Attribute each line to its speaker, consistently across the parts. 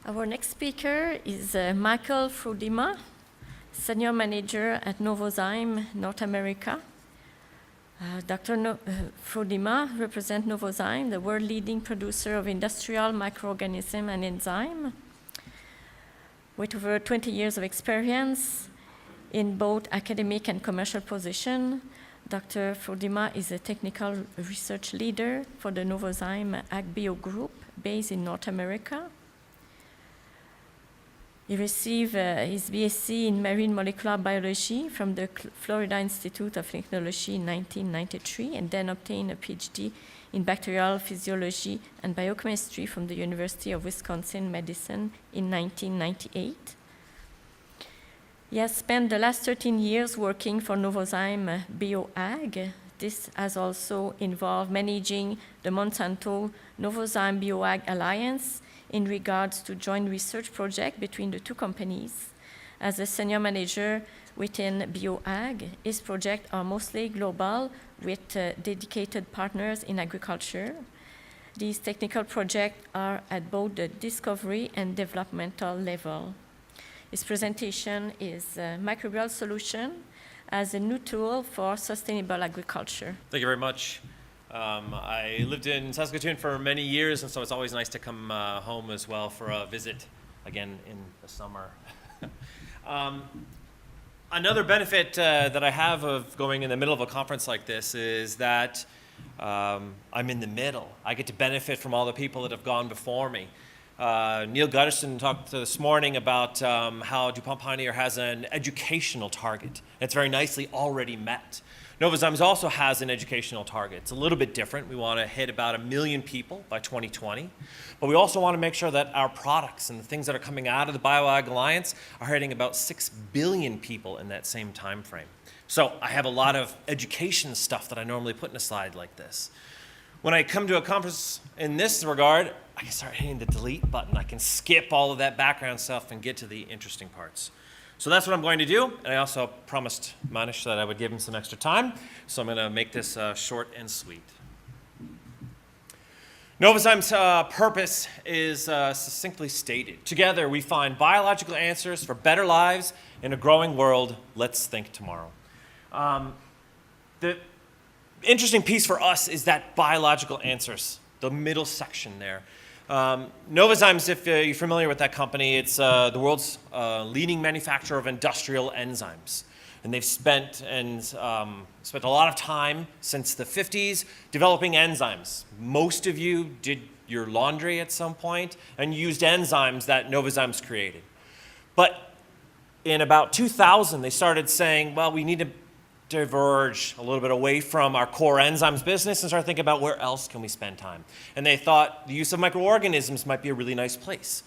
Speaker 1: Our next speaker is Michael Frodyma, Senior Manager at Novozymes North America. Dr. Frodyma represents Novozymes, the world-leading producer of industrial microorganisms and enzymes. With over 20 years of experience in both academic and commercial positions, Dr. Frodyma is a technical research leader for the Novozymes Ag Bio group based in North America. He received his BSc in Marine Molecular Biology from the Florida Institute of Technology in 1993, and then obtained a PhD in Bacterial Physiology and Biochemistry from the University of Wisconsin-Madison in 1998. He has spent the last 13 years working for Novozymes BioAg. This has also involved managing the Monsanto-Novozymes BioAg Alliance in regards to joint research project between the two companies. As a senior manager within BioAg, his projects are mostly global with dedicated partners in agriculture. These technical projects are at both the discovery and developmental level. His presentation is Microbial Solution as a new tool for sustainable agriculture.
Speaker 2: Thank you very much. I lived in Saskatoon for many years, and so it's always nice to come home as well for a visit again in the summer. Another benefit that I have of going in the middle of a conference like this is that I'm in the middle. I get to benefit from all the people that have gone before me. Neil Gutterson talked this morning about how DuPont Pioneer has an educational target. It's very nicely already met. Novozymes also has an educational target. It's a little bit different. We want to hit about 1 million people by 2020. But we also want to make sure that our products and the things that are coming out of the BioAg Alliance are hitting about 6 billion people in that same time frame. So I have a lot of education stuff that I normally put in a slide like this. When I come to a conference in this regard, I can start hitting the delete button. I can skip all of that background stuff and get to the interesting parts. So that's what I'm going to do. And I also promised Manish that I would give him some extra time. So I'm going to make this short and sweet. Novozymes' purpose is succinctly stated. Together we find biological answers for better lives in a growing world. Let's think tomorrow. The interesting piece for us is that biological answers, the middle section there. Novozymes, if you're familiar with that company, it's the world's leading manufacturer of industrial enzymes. And they've spent a lot of time since the 50s developing enzymes. Most of you did your laundry at some point and used enzymes that Novozymes created. But in about 2000, they started saying, well, we need to diverge a little bit away from our core enzymes business and start thinking about where else can we spend time. And they thought the use of microorganisms might be a really nice place.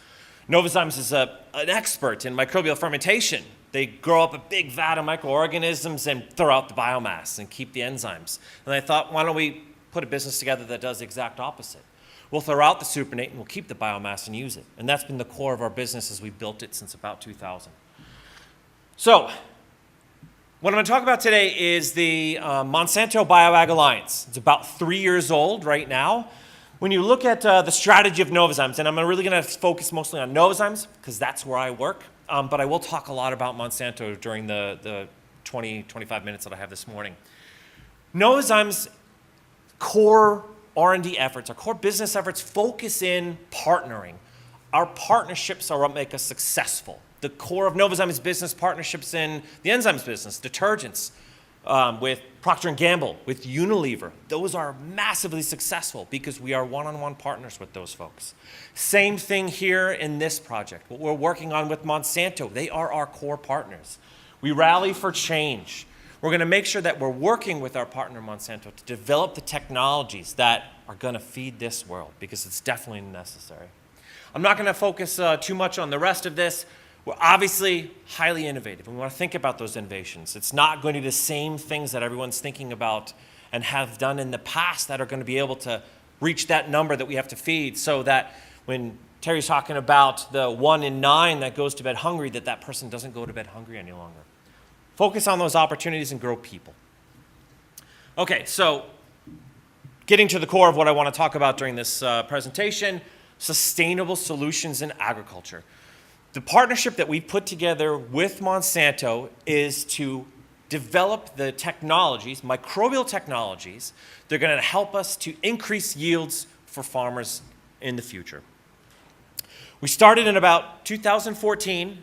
Speaker 2: Novozymes is an expert in microbial fermentation. They grow up a big vat of microorganisms and throw out the biomass and keep the enzymes. And they thought, why don't we put a business together that does the exact opposite? We'll throw out the supernatant and we'll keep the biomass and use it. And that's been the core of our business as we built it since about 2000. So, what I'm going to talk about today is the Monsanto BioAg Alliance. It's about 3 years old right now. When you look at the strategy of Novozymes, and I'm really going to focus mostly on Novozymes because that's where I work, but I will talk a lot about Monsanto during the 20-25 minutes that I have this morning. Novozymes' core R&D efforts, our core business efforts focus in partnering. Our partnerships are what make us successful. The core of Novozymes' business partnerships in the enzymes business, detergents, with Procter & Gamble, with Unilever. Those are massively successful because we are one-on-one partners with those folks. Same thing here in this project. What we're working on with Monsanto, they are our core partners. We rally for change. We're going to make sure that we're working with our partner Monsanto to develop the technologies that are going to feed this world because it's definitely necessary. I'm not going to focus too much on the rest of this. We're obviously highly innovative, and we want to think about those innovations. It's not going to be the same things that everyone's thinking about and have done in the past that are going to be able to reach that number that we have to feed so that when Terry's talking about the 1 in 9 that goes to bed hungry, that person doesn't go to bed hungry any longer. Focus on those opportunities and grow people. Okay, so getting to the core of what I want to talk about during this presentation, sustainable solutions in agriculture. The partnership that we put together with Monsanto is to develop the technologies, microbial technologies, that are going to help us to increase yields for farmers in the future. We started in about 2014.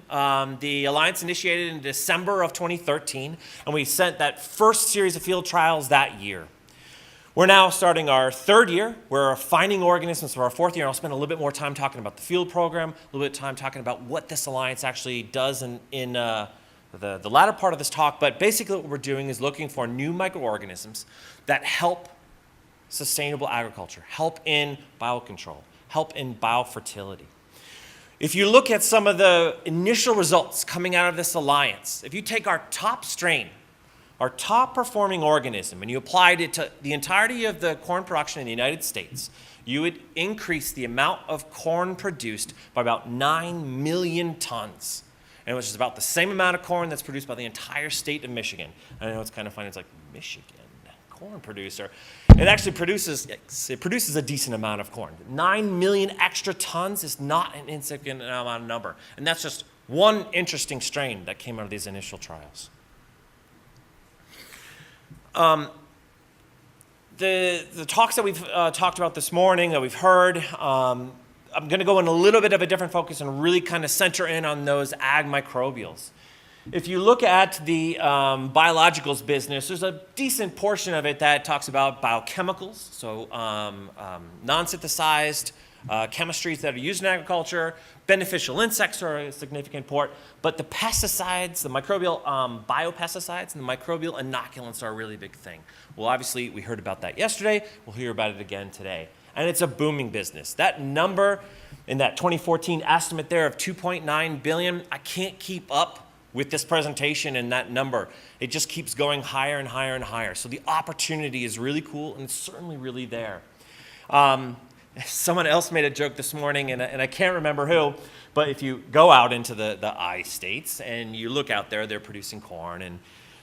Speaker 2: The Alliance initiated in December of 2013, and we sent that first series of field trials that year. We're now starting our third year. We're finding organisms for our fourth year, and I'll spend a little bit more time talking about the field program, a little bit of time talking about what this alliance actually does in the latter part of this talk. But basically what we're doing is looking for new microorganisms that help sustainable agriculture, help in biocontrol, help in biofertility. If you look at some of the initial results coming out of this alliance, if you take our top strain, our top performing organism, and you applied it to the entirety of the corn production in the United States, you would increase the amount of corn produced by about 9 million tons. And which is about the same amount of corn that's produced by the entire state of Michigan. I know it's kind of funny, it's like, Michigan, corn producer. It actually produces a decent amount of corn. 9 million extra tons is not an insignificant amount of number. And that's just one interesting strain that came out of these initial trials. The talks that we've talked about this morning, that we've heard, I'm going to go in a little bit of a different focus and really kind of center in on those ag microbials. If you look at the biologicals business, there's a decent portion of it that talks about biochemicals, so non-synthesized chemistries that are used in agriculture. Beneficial insects are a significant part, but the pesticides, the microbial biopesticides and the microbial inoculants are a really big thing. Well, obviously, we heard about that yesterday. We'll hear about it again today. And it's a booming business. That number in that 2014 estimate there of 2.9 billion, I can't keep up with this presentation and that number. It just keeps going higher and higher and higher. So the opportunity is really cool, and it's certainly really there. Someone else made a joke this morning, and I can't remember who, but if you go out into the I states and you look out there, they're producing corn, and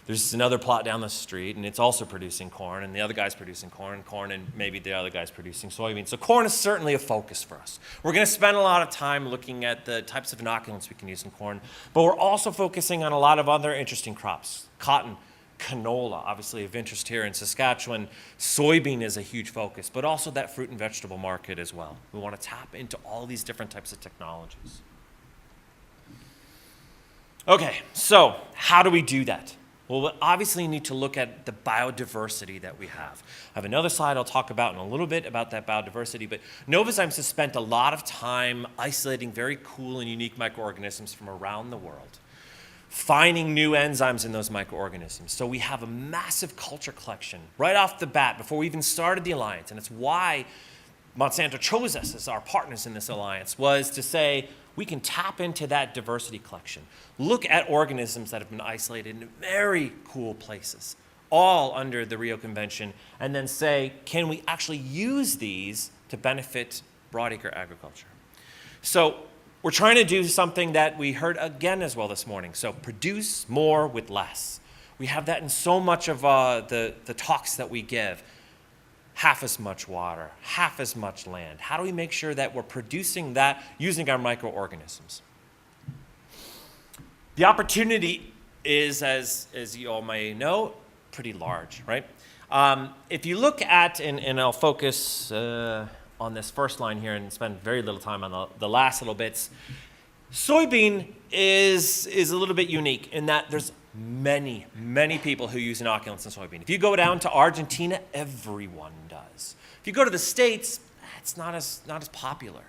Speaker 2: there's another plot down the street, and it's also producing corn, and the other guy's producing corn, and maybe the other guy's producing soybeans. So corn is certainly a focus for us. We're going to spend a lot of time looking at the types of inoculants we can use in corn, but we're also focusing on a lot of other interesting crops. Cotton, canola, obviously of interest here in Saskatchewan. Soybean is a huge focus, but also that fruit and vegetable market as well. We want to tap into all these different types of technologies. Okay, so how do we do that? Well, we obviously need to look at the biodiversity that we have. I have another slide I'll talk about in a little bit about that biodiversity, but Novozymes has spent a lot of time isolating very cool and unique microorganisms from around the world, finding new enzymes in those microorganisms. So we have a massive culture collection right off the bat before we even started the alliance, and it's why Monsanto chose us as our partners in this alliance, was to say, we can tap into that diversity collection. Look at organisms that have been isolated in very cool places, all under the Rio Convention, and then say, can we actually use these to benefit broadacre agriculture? So we're trying to do something that we heard again as well this morning. So produce more with less. We have that in so much of the talks that we give. Half as much water, half as much land. How do we make sure that we're producing that using our microorganisms? The opportunity is, as you all may know, pretty large, right? If you look at, and I'll focus on this first line here and spend very little time on the last little bits. Soybean is a little bit unique in that there's many people who use inoculants in soybean. If you go down to Argentina, everyone does. If you go to the States, it's not as popular.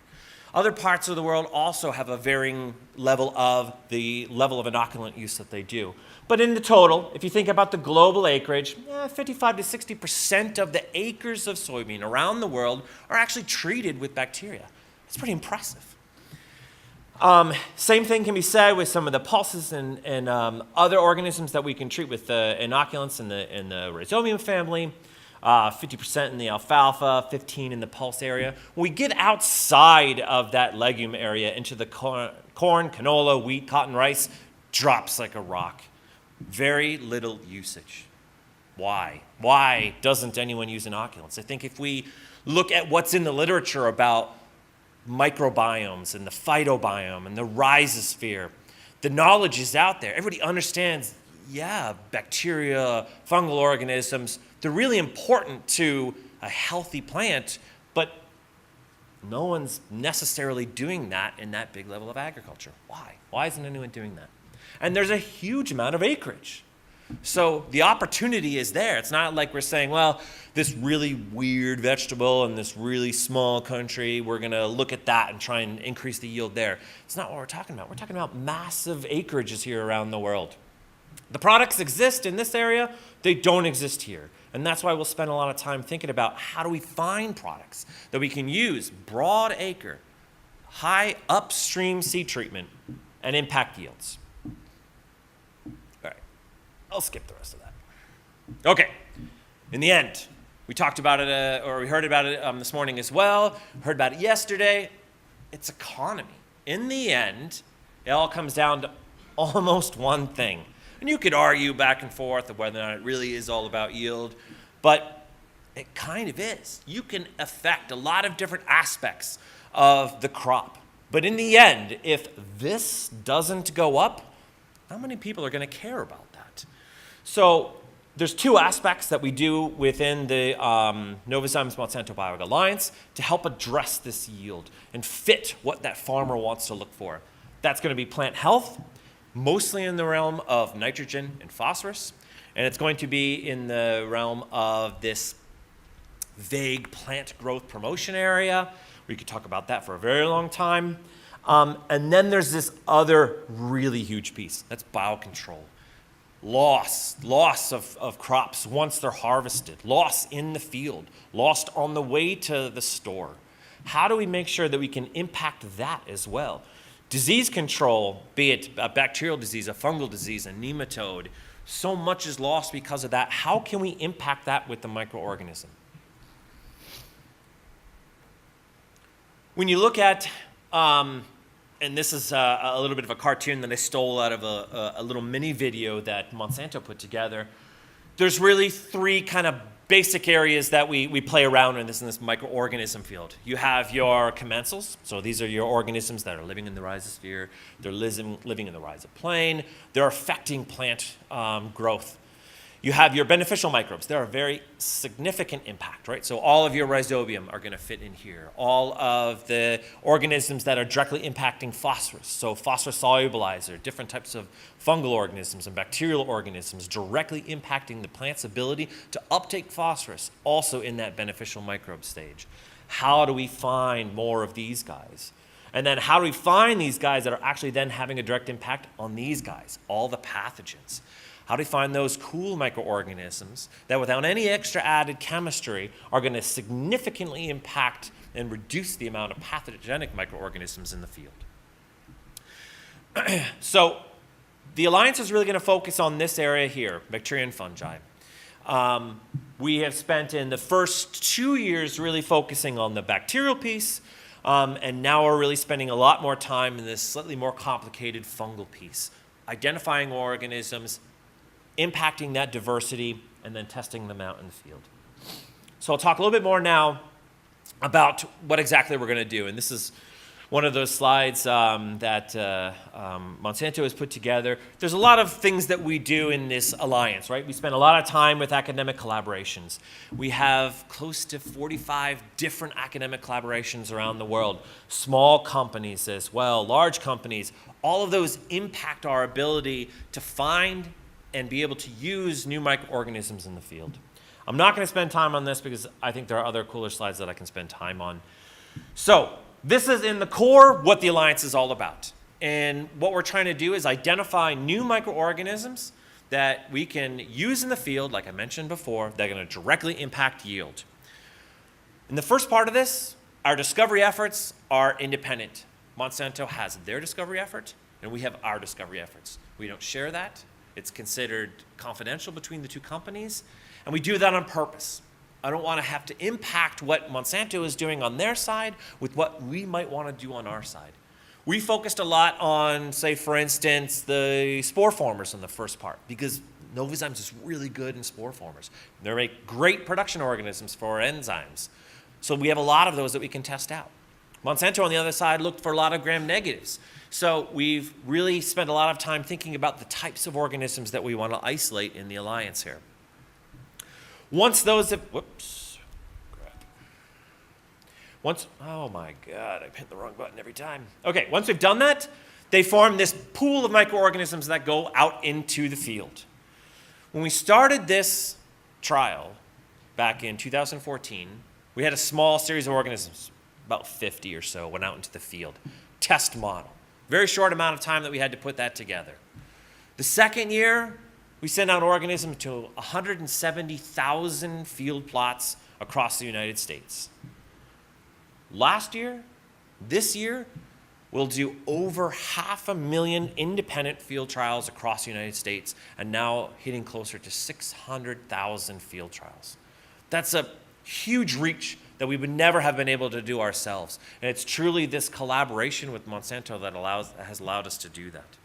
Speaker 2: Other parts of the world also have a varying level of inoculant use that they do. But in the total, if you think about the global acreage, 55 to 60% of the acres of soybean around the world are actually treated with bacteria. It's pretty impressive. Same thing can be said with some of the pulses and other organisms that we can treat with inoculants in the Rhizobium family, 50% in the alfalfa, 15% in the pulse area. When we get outside of that legume area into the corn, canola, wheat, cotton, rice, drops like a rock. Very little usage. Why? Why doesn't anyone use inoculants? I think if we look at what's in the literature about microbiomes and the phytobiome and the rhizosphere. The knowledge is out there. Everybody understands, yeah, bacteria, fungal organisms, they're really important to a healthy plant, but no one's necessarily doing that in that big level of agriculture. Why? Why isn't anyone doing that? And there's a huge amount of acreage. So the opportunity is there. It's not like we're saying, well, this really weird vegetable in this really small country, we're going to look at that and try and increase the yield there. It's not what we're talking about. We're talking about massive acreages here around the world. The products exist in this area. They don't exist here. And that's why we'll spend a lot of time thinking about how do we find products that we can use, broad acre, high upstream seed treatment, and impact yields. All right, I'll skip the rest of that. Okay, in the end, we talked about it, or we heard about it this morning as well, heard about it yesterday. It's economy. In the end, it all comes down to almost one thing. And you could argue back and forth of whether or not it really is all about yield, but it kind of is. You can affect a lot of different aspects of the crop. But in the end, if this doesn't go up, how many people are going to care about that? So there's two aspects that we do within the Novozymes Monsanto BioAg Alliance to help address this yield and fit what that farmer wants to look for. That's going to be plant health, mostly in the realm of nitrogen and phosphorus, and it's going to be in the realm of this vague plant growth promotion area. We could talk about that for a very long time. And then there's this other really huge piece. That's biocontrol. Loss of crops once they're harvested, loss in the field, lost on the way to the store. How do we make sure that we can impact that as well? Disease control, be it a bacterial disease, a fungal disease, a nematode, so much is lost because of that. How can we impact that with the microorganism? When you look at, and this is a little bit of a cartoon that I stole out of a little mini video that Monsanto put together, there's really three kind of basic areas that we play around in this microorganism field. You have your commensals, so these are your organisms that are living in the rhizosphere, they're living in the rhizoplane, they're affecting plant growth. You have your beneficial microbes. They're a very significant impact, right? So all of your rhizobium are going to fit in here. All of the organisms that are directly impacting phosphorus, so phosphorus solubilizer, different types of fungal organisms and bacterial organisms directly impacting the plant's ability to uptake phosphorus, also in that beneficial microbe stage. How do we find more of these guys? And then how do we find these guys that are actually then having a direct impact on these guys, all the pathogens? How do we find those cool microorganisms that without any extra added chemistry are going to significantly impact and reduce the amount of pathogenic microorganisms in the field? So the Alliance is really going to focus on this area here, bacteria and fungi. We have spent in the first 2 years really focusing on the bacterial piece, and now we're really spending a lot more time in this slightly more complicated fungal piece, identifying organisms, impacting that diversity, and then testing them out in the field. So I'll talk a little bit more now about what exactly we're going to do. And this is one of those slides that Monsanto has put together. There's a lot of things that we do in this alliance, right? We spend a lot of time with academic collaborations. We have close to 45 different academic collaborations around the world. Small companies as well, large companies. All of those impact our ability to find and be able to use new microorganisms in the field. I'm not going to spend time on this because I think there are other cooler slides that I can spend time on. So this is in the core what the Alliance is all about. And what we're trying to do is identify new microorganisms that we can use in the field, like I mentioned before, that are going to directly impact yield. In the first part of this, our discovery efforts are independent. Monsanto has their discovery effort, and we have our discovery efforts. We don't share that. It's considered confidential between the two companies, and we do that on purpose. I don't want to have to impact what Monsanto is doing on their side with what we might want to do on our side. We focused a lot on, say, for instance, the spore formers in the first part, because Novozymes is really good in spore formers. They make great production organisms for enzymes. So we have a lot of those that we can test out. Monsanto, on the other side, looked for a lot of gram-negatives. So we've really spent a lot of time thinking about the types of organisms that we want to isolate in the alliance here. Once those have, oh my God, I've hit the wrong button every time. Okay, once we've done that, they form this pool of microorganisms that go out into the field. When we started this trial back in 2014, we had a small series of organisms, about 50 or so, went out into the field. Test model. Very short amount of time that we had to put that together. The second year, we sent out organisms to 170,000 field plots across the United States. Last year, this year, we'll do over 500,000 independent field trials across the United States, and now hitting closer to 600,000 field trials. That's a huge reach that we would never have been able to do ourselves. And it's truly this collaboration with Monsanto that has allowed us to do that.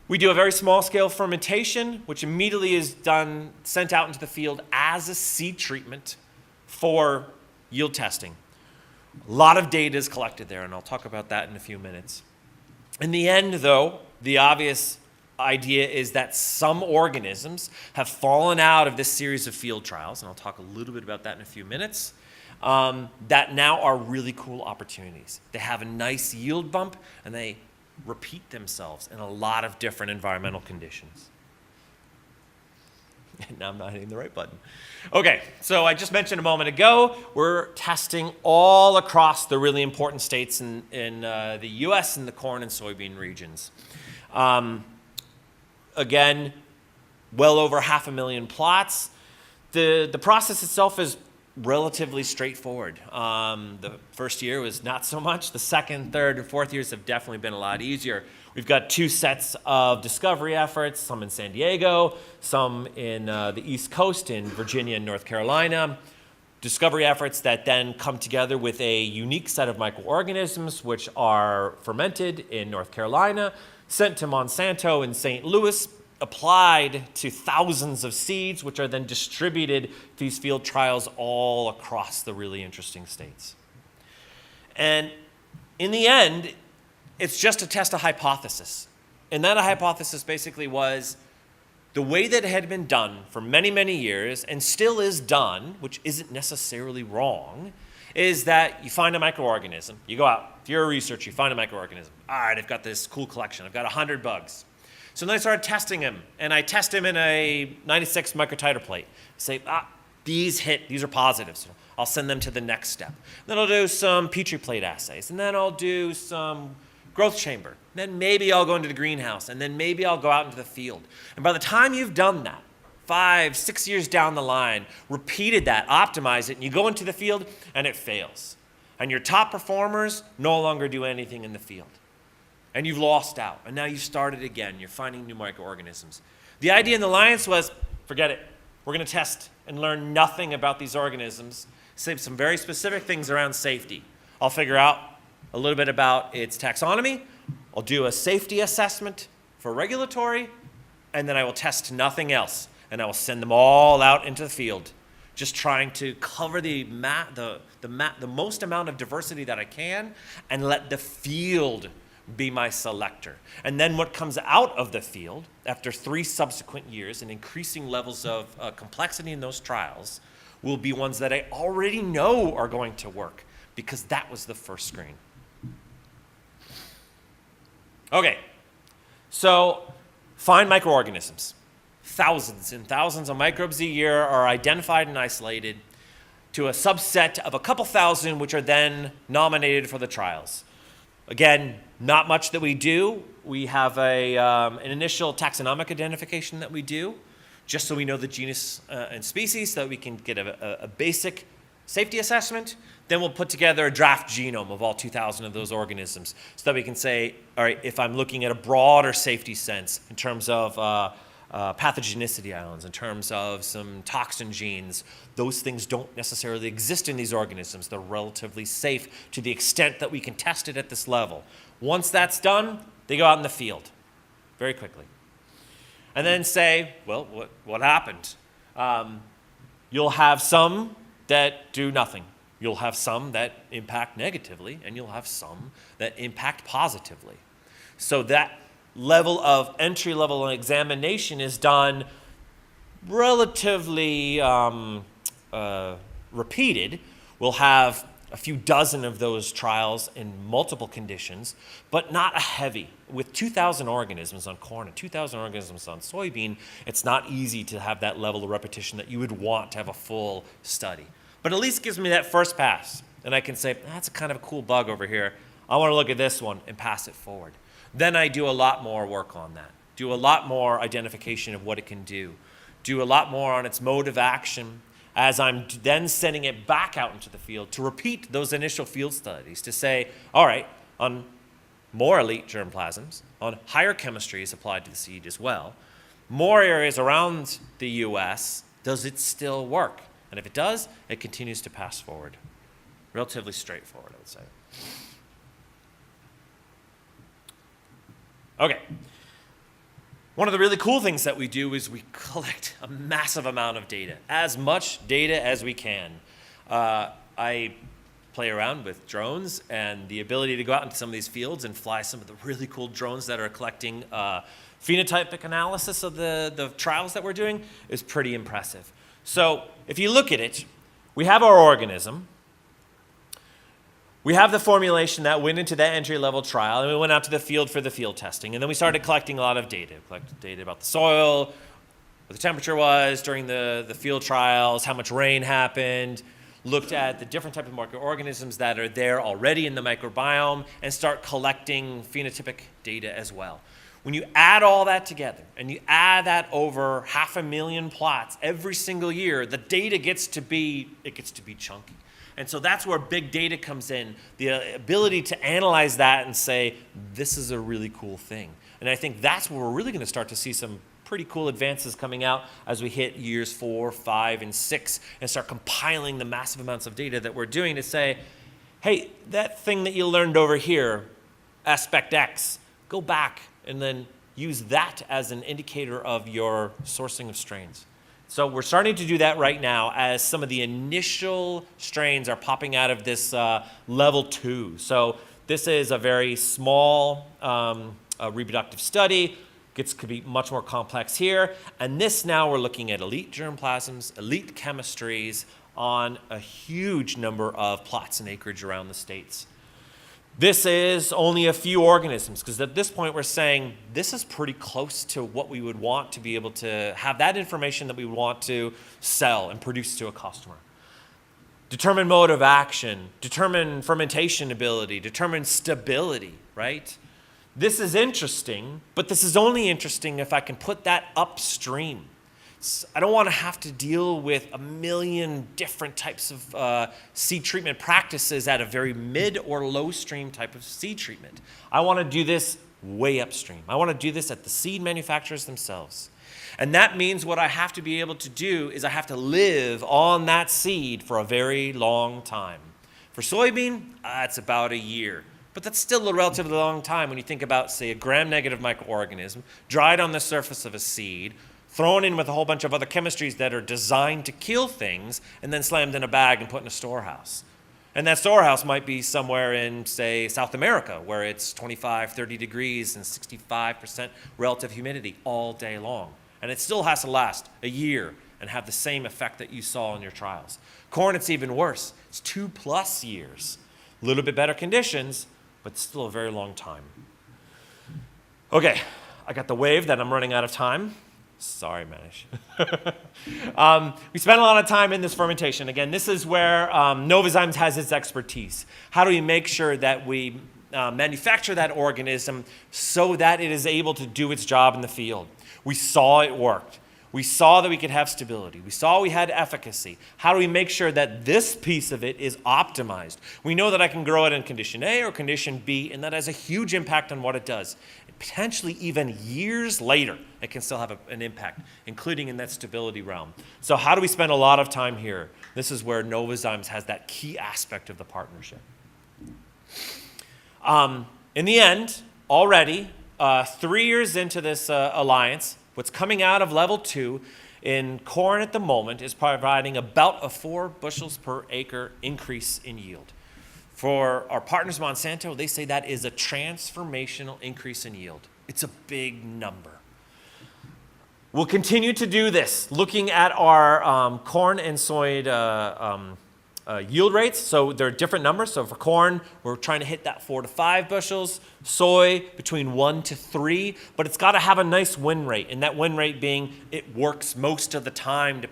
Speaker 2: We do a very small-scale fermentation, which immediately is sent out into the field as a seed treatment for yield testing. A lot of data is collected there, and I'll talk about that in a few minutes. In the end, though, the obvious idea is that some organisms have fallen out of this series of field trials, and I'll talk a little bit about that in a few minutes, that now are really cool opportunities. They have a nice yield bump, and they repeat themselves in a lot of different environmental conditions. Now I'm not hitting the right button. Okay, so I just mentioned a moment ago, we're testing all across the really important states in the US and the corn and soybean regions. Again, well over 500,000 plots. The process itself is relatively straightforward. The first year was not so much. The second, third, and fourth years have definitely been a lot easier. We've got 2 sets of discovery efforts, some in San Diego, some in the East Coast in Virginia and North Carolina. Discovery efforts that then come together with a unique set of microorganisms which are fermented in North Carolina, sent to Monsanto in St. Louis, applied to thousands of seeds, which are then distributed these field trials all across the really interesting states. And in the end, it's just to test a hypothesis. And that hypothesis basically was the way that it had been done for many, many years and still is done, which isn't necessarily wrong, is that you find a microorganism. You go out, if you're a researcher, you find a microorganism. All right, I've got this cool collection. I've got 100 bugs. So then I started testing them, and I test them in a 96 microtiter plate. I say, these hit, these are positive. So I'll send them to the next step. Then I'll do some Petri plate assays, and then I'll do some growth chamber. Then maybe I'll go into the greenhouse, and then maybe I'll go out into the field. And by the time you've done that, 5, 6 years down the line, repeated that, optimized it, and you go into the field, and it fails. And your top performers no longer do anything in the field. And you've lost out, and now you've started again. You're finding new microorganisms. The idea in the alliance was, forget it. We're going to test and learn nothing about these organisms, save some very specific things around safety. I'll figure out a little bit about its taxonomy. I'll do a safety assessment for regulatory, and then I will test nothing else. And I will send them all out into the field, just trying to cover the most amount of diversity that I can and let the field be my selector. And then what comes out of the field after 3 subsequent years and increasing levels of complexity in those trials will be ones that I already know are going to work because that was the first screen. Okay, so find microorganisms. Thousands and thousands of microbes a year are identified and isolated to a subset of a couple thousand, which are then nominated for the trials. Again, not much that we do. We have an initial taxonomic identification that we do, just so we know the genus and species, so that we can get a basic safety assessment. Then we'll put together a draft genome of all 2,000 of those organisms, so that we can say, all right, if I'm looking at a broader safety sense in terms of pathogenicity islands, in terms of some toxin genes, those things don't necessarily exist in these organisms. They're relatively safe to the extent that we can test it at this level. Once that's done, they go out in the field very quickly. And then say, well, what happened? You'll have some that do nothing. You'll have some that impact negatively, and you'll have some that impact positively. So that level of entry-level examination is done relatively repeated. We'll have a few dozen of those trials in multiple conditions, but not a heavy. With 2,000 organisms on corn and 2,000 organisms on soybean, it's not easy to have that level of repetition that you would want to have a full study. But at least gives me that first pass, and I can say, that's a kind of a cool bug over here. I want to look at this one and pass it forward. Then I do a lot more work on that, do a lot more identification of what it can do a lot more on its mode of action, as I'm then sending it back out into the field to repeat those initial field studies to say, all right, on more elite germplasms, on higher chemistries applied to the seed as well, more areas around the US, does it still work? And if it does, it continues to pass forward. Relatively straightforward, I would say. Okay. One of the really cool things that we do is we collect a massive amount of data, as much data as we can. I play around with drones, and the ability to go out into some of these fields and fly some of the really cool drones that are collecting phenotypic analysis of the trials that we're doing is pretty impressive. So if you look at it, we have our organism. We have the formulation that went into that entry-level trial, and we went out to the field for the field testing. And then we started collecting a lot of data. Collected data about the soil, what the temperature was during the field trials, how much rain happened, looked at the different type of microorganisms that are there already in the microbiome, and start collecting phenotypic data as well. When you add all that together, and you add that over 500,000 plots every single year, the data gets to be chunky. And so that's where big data comes in, the ability to analyze that and say, this is a really cool thing. And I think that's where we're really going to start to see some pretty cool advances coming out as we hit years 4, 5, and 6 and start compiling the massive amounts of data that we're doing to say, hey, that thing that you learned over here, aspect X, go back and then use that as an indicator of your sourcing of strains. So we're starting to do that right now as some of the initial strains are popping out of this level 2. So this is a very small reproductive study. Could be much more complex here. And this now we're looking at elite germplasms, elite chemistries on a huge number of plots and acreage around the states. This is only a few organisms, because at this point we're saying this is pretty close to what we would want to be able to have that information that we would want to sell and produce to a customer. Determine mode of action, determine fermentation ability, determine stability, right? This is interesting, but this is only interesting if I can put that upstream. I don't want to have to deal with a million different types of seed treatment practices at a very mid or low stream type of seed treatment. I want to do this way upstream. I want to do this at the seed manufacturers themselves. And that means what I have to be able to do is I have to live on that seed for a very long time. For soybean, it's about a year. But that's still a relatively long time when you think about, say, a gram-negative microorganism dried on the surface of a seed, thrown in with a whole bunch of other chemistries that are designed to kill things, and then slammed in a bag and put in a storehouse. And that storehouse might be somewhere in, say, South America, where it's 25, 30 degrees and 65% relative humidity all day long. And it still has to last a year and have the same effect that you saw in your trials. Corn, it's even worse. It's 2+ years. A little bit better conditions, but still a very long time. Okay, I got the wave that I'm running out of time. Sorry, Manish. We spent a lot of time in this fermentation. Again, this is where Novozymes has its expertise. How do we make sure that we manufacture that organism so that it is able to do its job in the field? We saw it worked. We saw that we could have stability. We saw we had efficacy. How do we make sure that this piece of it is optimized? We know that I can grow it in condition A or condition B, and that has a huge impact on what it does. Potentially even years later, it can still have an impact, including in that stability realm. So how do we spend a lot of time here? This is where Novozymes has that key aspect of the partnership. In the end, already, 3 years into this alliance, what's coming out of level 2 in corn at the moment is providing about a 4 bushels per acre increase in yield. For our partners Monsanto, they say that is a transformational increase in yield. It's a big number. We'll continue to do this, looking at our corn and soy yield rates. So there are different numbers. So for corn, we're trying to hit that 4 to 5 bushels. Soy, between 1 to 3. But it's got to have a nice win rate. And that win rate being it works most of the time,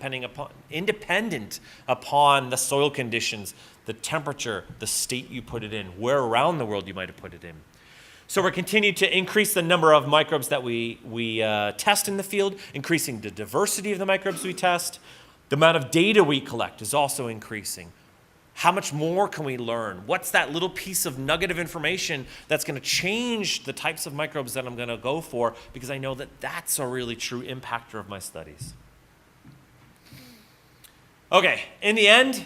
Speaker 2: independent upon the soil conditions, the temperature, the state you put it in, where around the world you might have put it in. So we're continuing to increase the number of microbes that we test in the field, increasing the diversity of the microbes we test. The amount of data we collect is also increasing. How much more can we learn? What's that little piece of nugget of information that's going to change the types of microbes that I'm going to go for, because I know that that's a really true impactor of my studies. Okay, in the end,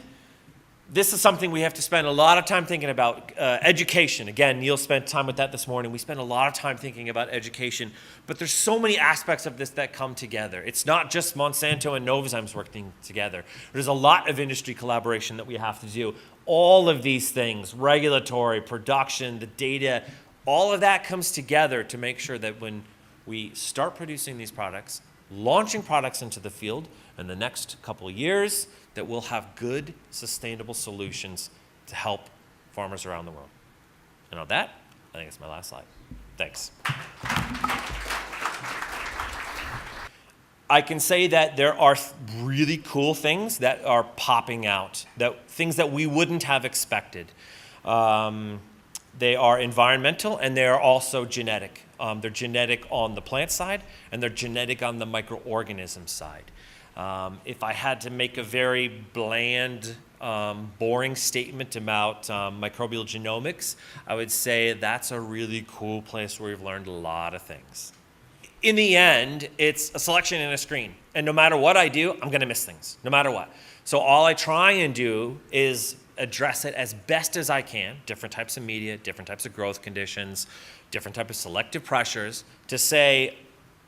Speaker 2: this is something we have to spend a lot of time thinking about. Education. Again, Neil spent time with that this morning. We spend a lot of time thinking about education, but there's so many aspects of this that come together. It's not just Monsanto and Novozymes working together. There's a lot of industry collaboration that we have to do. All of these things, regulatory, production, the data, all of that comes together to make sure that when we start producing these products, launching products into the field in the next couple of years, that we'll have good, sustainable solutions to help farmers around the world. And on that, I think it's my last slide. Thanks. I can say that there are really cool things that are popping out, things that we wouldn't have expected. They are environmental and they are also genetic. They're genetic on the plant side and they're genetic on the microorganism side. If I had to make a very bland, boring statement about microbial genomics, I would say that's a really cool place where we've learned a lot of things. In the end, it's a selection and a screen. And no matter what I do, I'm going to miss things, no matter what. So all I try and do is address it as best as I can, different types of media, different types of growth conditions, different types of selective pressures, to say,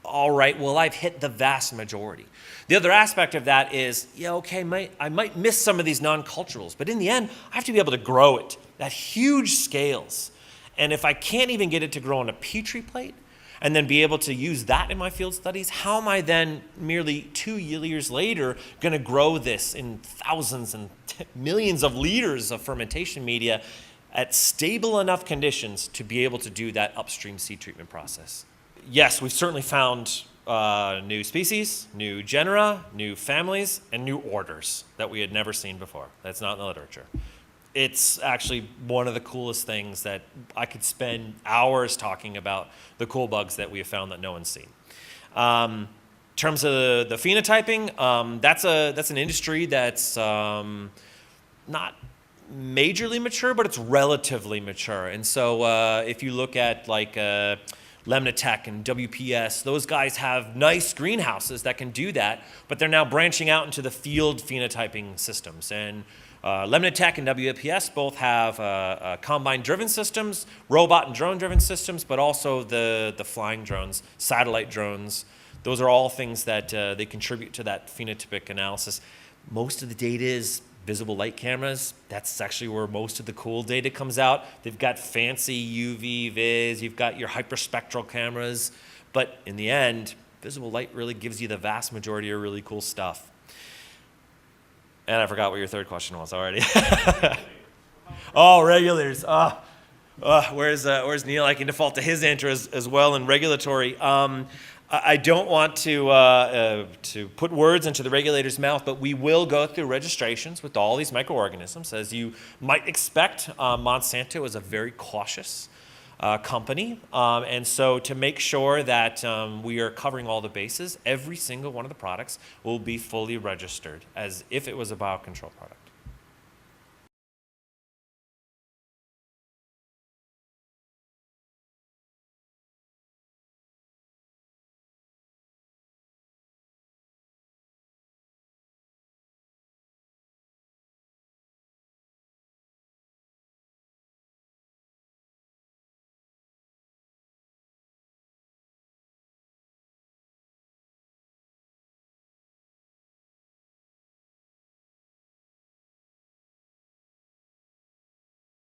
Speaker 2: all right, well, I've hit the vast majority. The other aspect of that is, yeah, okay, I might miss some of these non-culturals, but in the end, I have to be able to grow it at huge scales. And if I can't even get it to grow on a Petri plate and then be able to use that in my field studies, how am I then merely 2 years later going to grow this in thousands and millions of liters of fermentation media at stable enough conditions to be able to do that upstream seed treatment process? Yes, we've certainly found new species, new genera, new families, and new orders that we had never seen before. That's not in the literature. It's actually one of the coolest things that I could spend hours talking about, the cool bugs that we have found that no one's seen. In terms of the phenotyping, that's an industry that's not majorly mature, but it's relatively mature. And so if you look at like Lemnitech and WPS, those guys have nice greenhouses that can do that, but they're now branching out into the field phenotyping systems. And Lemnitech and WPS both have combine-driven systems, robot and drone-driven systems, but also the flying drones, satellite drones. Those are all things that they contribute to that phenotypic analysis. Most of the data is visible light cameras. That's actually where most of the cool data comes out. They've got fancy UV vis, you've got your hyperspectral cameras, but in the end, visible light really gives you the vast majority of really cool stuff. And I forgot what your third question was already. Oh, regulators. Where's Neil? I can default to his answer as well in regulatory. I don't want to put words into the regulator's mouth, but we will go through registrations with all these microorganisms. As you might expect, Monsanto is a very cautious company. And so to make sure that we are covering all the bases, every single one of the products will be fully registered as if it was a biocontrol product.